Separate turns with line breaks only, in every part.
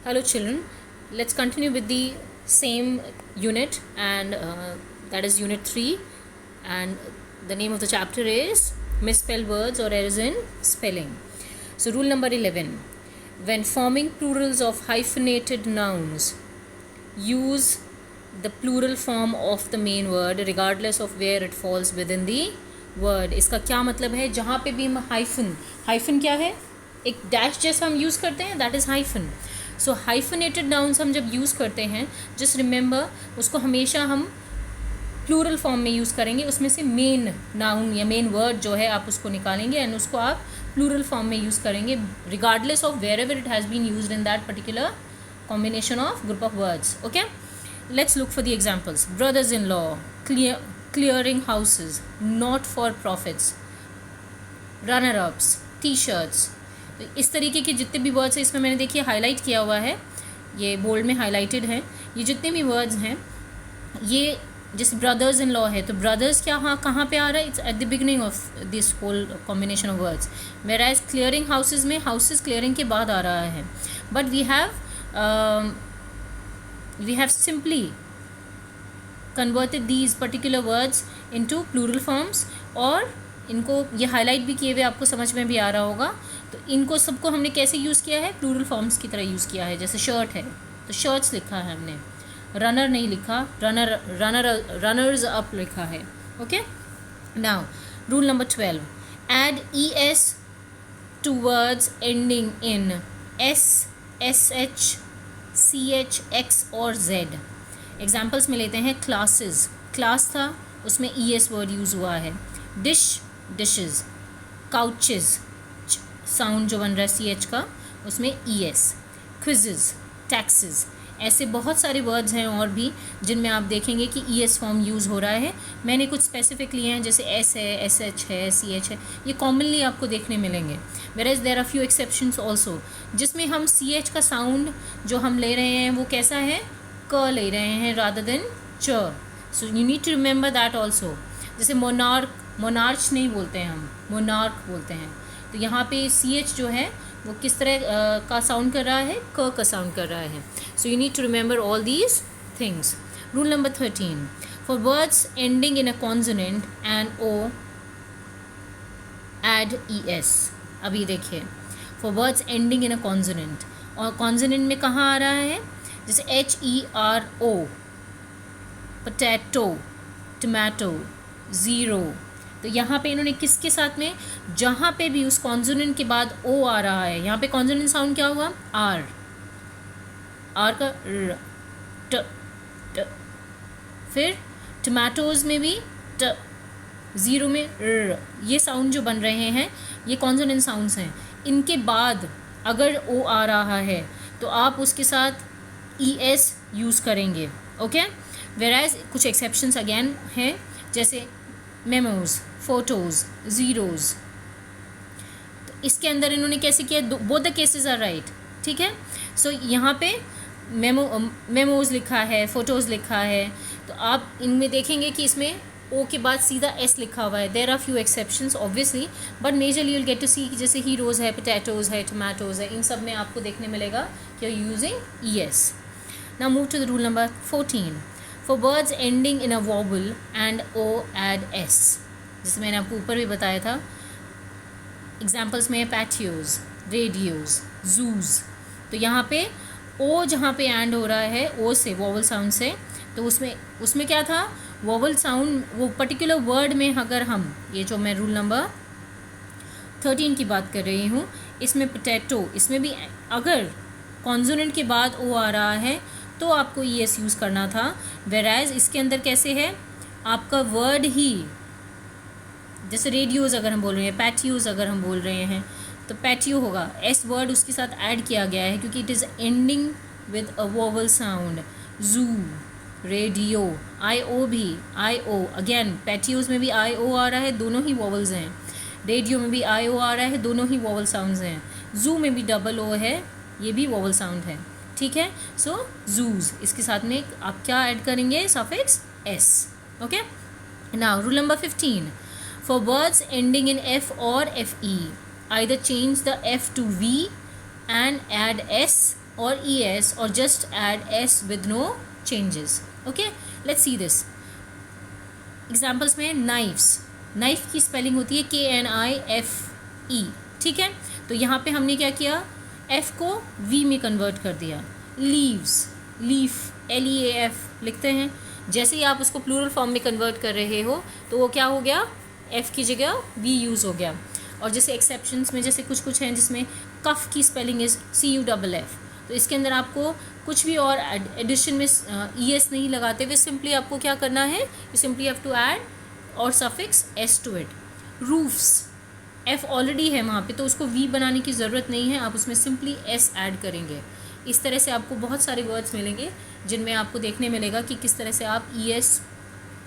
Hello children, let's continue with the same unit and that is unit 3, and the name of the chapter is misspelled words or errors in spelling. So rule number 11, when forming plurals of hyphenated nouns, use the plural form of the main word regardless of where it falls within the word. इसका क्या मतलब है? जहाँ पे भी हम hyphen क्या है, एक डैश जैसा हम यूज़ करते हैं, that is hyphen. So hyphenated nouns हम जब यूज़ करते हैं, जस्ट रिमेंबर उसको हमेशा हम प्लूरल फॉर्म में यूज़ करेंगे. उसमें से मेन नाउन या मेन वर्ड जो है आप उसको निकालेंगे एंड उसको आप प्लूरल फॉर्म में यूज़ करेंगे regardless of wherever it has been used in that particular combination of group of words. Okay, let's look for the examples. Brothers-in-law, clearing houses, not for profits, runner-ups, t-shirts. तो इस तरीके के जितने भी words हैं इसमें मैंने देखिए हाईलाइट किया हुआ है, ये बोल्ड में हाईलाइटेड है. ये जितने भी वर्ड्स हैं, ये जैसे ब्रदर्स इन लॉ है तो ब्रदर्स क्या हाँ कहाँ पे आ रहा है? It's at the beginning of this whole combination of words. Whereas clearing houses में हाउसेज क्लियरिंग के बाद आ रहा है. But we have simply converted these particular words into plural forms, और इनको ये हाईलाइट भी किए हुए आपको समझ में भी आ रहा होगा. तो इनको सबको हमने कैसे यूज़ किया है? प्लूरल फॉर्म्स की तरह यूज़ किया है. जैसे शर्ट है तो शर्ट्स लिखा है हमने, रनर नहीं लिखा, रनर्स अप लिखा है. Okay, now rule number 12, add ES to words ending in S, SH, CH, X और Z. एग्जाम्पल्स में लेते हैं. क्लासेस, क्लास था उसमें ES वर्ड यूज़ हुआ है. Dish, dishes. काउचेस, साउंड जो बन रहा है CH का उसमें ES. Quizzes, taxes. ऐसे बहुत सारे वर्ड्स हैं और भी जिनमें आप देखेंगे कि ES फॉर्म यूज़ हो रहा है. मैंने कुछ स्पेसिफिक लिए हैं जैसे S है, SH है, CH है. ये कॉमनली आपको देखने मिलेंगे. Where there are few exceptions also जिसमें हम CH का साउंड जो हम ले रहे हैं वो कैसा है? क ले रहे हैं रादर देन च. So you need to remember that also. जैसे मोनार्च नहीं बोलते हैं हम, मोनार्क बोलते हैं. तो यहाँ पे CH जो है वो किस तरह का साउंड कर रहा है? क का साउंड कर रहा है. So you need to remember all these things. Rule number 13, for words ending in a consonant and O add ES. अभी देखिए, for words ending in a consonant, और कॉन्सोनेंट में कहाँ आ रहा है? जैसे HERO, पोटैटो, टमाटो, ज़ीरो. तो यहाँ पे इन्होंने किसके साथ में, जहाँ पे भी उस कॉन्सोनेंट के बाद O आ रहा है, यहाँ पे कॉन्सोनेंट साउंड क्या हुआ? R का र, ट. फिर टमाटोज़ में भी ट, ज़ीरो में र. ये साउंड जो बन रहे हैं ये कॉन्सोनेंट साउंड्स हैं. इनके बाद अगर O आ रहा है तो आप उसके साथ ES यूज़ करेंगे. ओके, वेराइज कुछ एक्सेप्शंस अगेन हैं जैसे मेमोज, फोटोज़, ज़ीरोज़. तो इसके अंदर इन्होंने कैसे किया? Both the cases are right. ठीक है. सो यहाँ पे मेमोज लिखा है, फ़ोटोज़ लिखा है, तो आप इनमें देखेंगे कि इसमें O के बाद सीधा S लिखा हुआ है. There are few exceptions obviously, but majorly you will get to see जैसे हीरोज़ है, पोटैटोज़ है, टमाटोज़ है, इन सब में आपको देखने मिलेगा कि you using ES. Now move to the rule number 14, for words ending in a vowel and O add S. जिसे मैंने आपको ऊपर भी बताया था. एग्जाम्पल्स में पैटियोज़, रेडियोज़, जूज़. तो यहाँ पे O जहाँ पे एंड हो रहा है O से, वॉवल साउंड से, तो उसमें क्या था? वॉवल साउंड वो पर्टिकुलर वर्ड में अगर हम, ये जो मैं रूल नंबर 13 की बात कर रही हूँ, इसमें पोटैटो, इसमें भी अगर कॉन्सोनेंट के बाद O आ रहा है तो आपको ES यूज़ करना था. वेराइज इसके अंदर कैसे है? आपका वर्ड ही, जैसे रेडियोज़ अगर हम बोल रहे हैं, पैटियोज़ अगर हम बोल रहे हैं तो पैटियो होगा, S वर्ड उसके साथ ऐड किया गया है क्योंकि it is ending with a vowel sound. जू, रेडियो, IO भी IO, अगेन पैटियोज़ में भी IO आ रहा है, दोनों ही वोवल्स हैं. रेडियो में भी IO आ रहा है, दोनों ही वोवल साउंड्स हैं. जू में भी डबल O है, ये भी वोवल साउंड है. ठीक है. सो जूज़, इसके साथ में आप क्या ऐड करेंगे? Suffix S. Okay. Now rule number 15, for words ending in F और FE, either change the F to V and add S or es, or just add s with no changes. Okay, let's see this. Examples में knifes, knife की spelling होती है KNIFE, ठीक है। तो यहाँ पे हमने क्या किया, F को V में कन्वर्ट कर दिया। लीव्स, लीफ LEAF लिखते हैं, जैसे ही आप उसको प्लूरल फॉर्म में कन्वर्ट कर रहे हो तो वो क्या हो गया, F की जगह V यूज़ हो गया। और जैसे एक्सेप्शंस में जैसे कुछ हैं जिसमें कफ की स्पेलिंग इज़ CUFF, तो इसके अंदर आपको कुछ भी और एडिशन में ES नहीं लगाते हुए सिंपली आपको क्या करना है, you simply have to add और suffix S to it. Roofs, F already है वहाँ पे तो उसको V बनाने की ज़रूरत नहीं है, आप उसमें सिंपली S ऐड करेंगे। इस तरह से आपको बहुत सारे वर्ड्स मिलेंगे जिनमें आपको देखने मिलेगा कि किस तरह से आप ES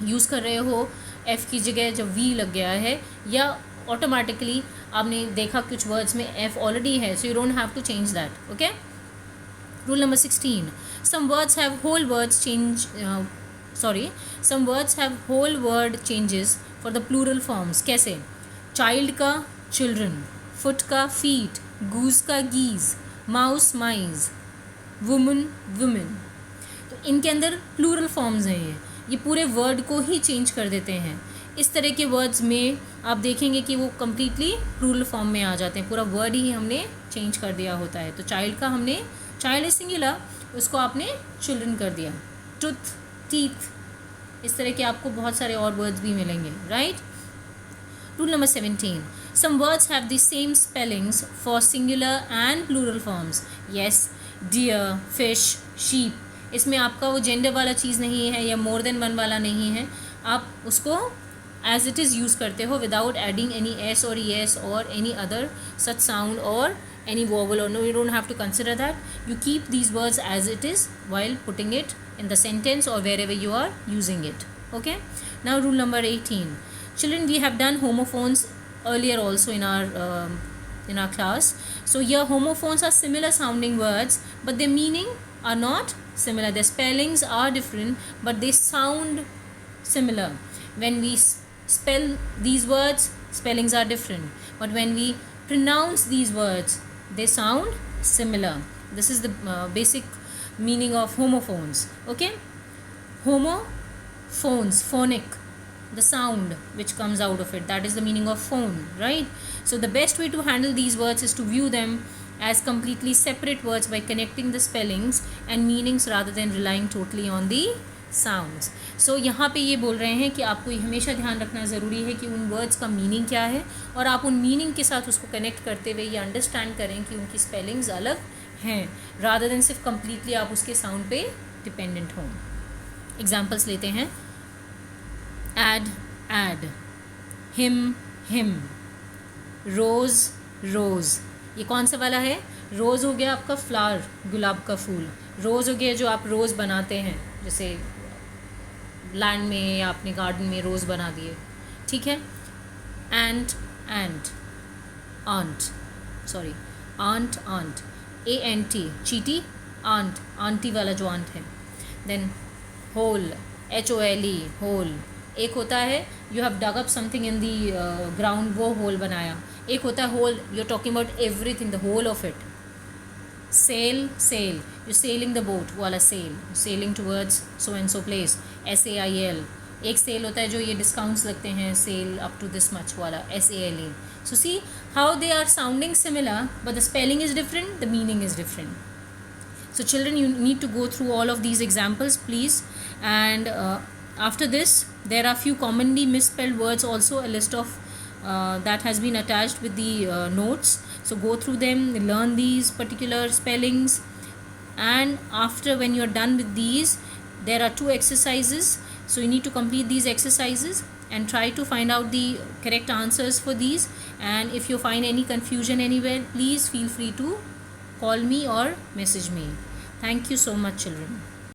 यूज़ कर रहे हो F की जगह जब V लग गया है, या ऑटोमेटिकली आपने देखा कुछ वर्ड्स में F ऑलरेडी है, so you don't have to change that. Okay, rule number 16, some words have whole words change some words have whole word changes for the plural forms। कैसे, child का children, foot का feet, goose का geese, mouse mice, woman women। तो इनके अंदर plural forms हैं, ये पूरे वर्ड को ही चेंज कर देते हैं। इस तरह के वर्ड्स में आप देखेंगे कि वो कम्प्लीटली प्लूरल फॉर्म में आ जाते हैं, पूरा वर्ड ही हमने चेंज कर दिया होता है। तो चाइल्ड का हमने, चाइल्ड सिंगुलर, उसको आपने चिल्ड्रन कर दिया। टूथ, टीथ, इस तरह के आपको बहुत सारे और वर्ड्स भी मिलेंगे, right. Rule number 17, some words have the same spellings for singular and plural forms। yes, deer, fish, sheep, इसमें आपका वो जेंडर वाला चीज़ नहीं है या मोर देन वन वाला नहीं है, आप उसको एज इट इज़ यूज़ करते हो विदाउट एडिंग एनी एस और ES और एनी अदर सच साउंड और any vowel, or no, you don't have to consider that. You keep these words as it is while putting it in the sentence or wherever you are using it. Okay, now rule number 18, children, we have done homophones earlier also in our class. So here homophones are similar sounding words but their meaning are not similar, their spellings are different but they sound similar. When we spell these words, spellings are different, but when we pronounce these words, they sound similar. This is the basic meaning of homophones. Okay, homophones, phonic, the sound which comes out of it, that is the meaning of phone, right? So the best way to handle these words is to view them as completely separate words by connecting the spellings and meanings rather than relying totally on the sounds. So यहाँ पे ये बोल रहे हैं कि आपको ये हमेशा ध्यान रखना ज़रूरी है कि उन वर्ड्स का मीनिंग क्या है और आप उन मीनिंग के साथ उसको कनेक्ट करते हुए ये अंडरस्टैंड करें कि उनकी स्पेलिंग्स अलग हैं, रादर देन सिर्फ कम्प्लीटली आप उसके साउंड पे डिपेंडेंट हों। एग्जाम्पल्स लेते हैं, एड एड, हिम हिम, रोज़ रोज़, ये कौन सा वाला है, रोज़ हो गया आपका फ्लावर, गुलाब का फूल, रोज़ हो गया जो आप रोज़ बनाते हैं, जैसे लैंड में या अपने गार्डन में रोज़ बना दिए, ठीक है। Ant ant, ant, sorry ant ant, ANT, चीटी, आंट, आंटी वाला जो आंट है। देन होल, HOLE, होल, एक होता है you have dug up something in the ground, वो होल बनाया। एक होता है hole, you are talking about everything, the whole of it. Sail, sail, you sailing the boat, वाला sail, sailing towards so and so place, SAIL। एक sale होता है जो ये डिस्काउंट्स लगते हैं, sale up to this much वाला, SALE। So see how they are sounding similar but the spelling is different, the meaning is different. So children, you need to go through all of these examples please, and after this there are few commonly misspelled words also, a list of that has been attached with the notes, so go through them, learn these particular spellings, and after when you are done with these there are 2 exercises, so you need to complete these exercises and try to find out the correct answers for these, and if you find any confusion anywhere please feel free to call me or message me. Thank you so much children.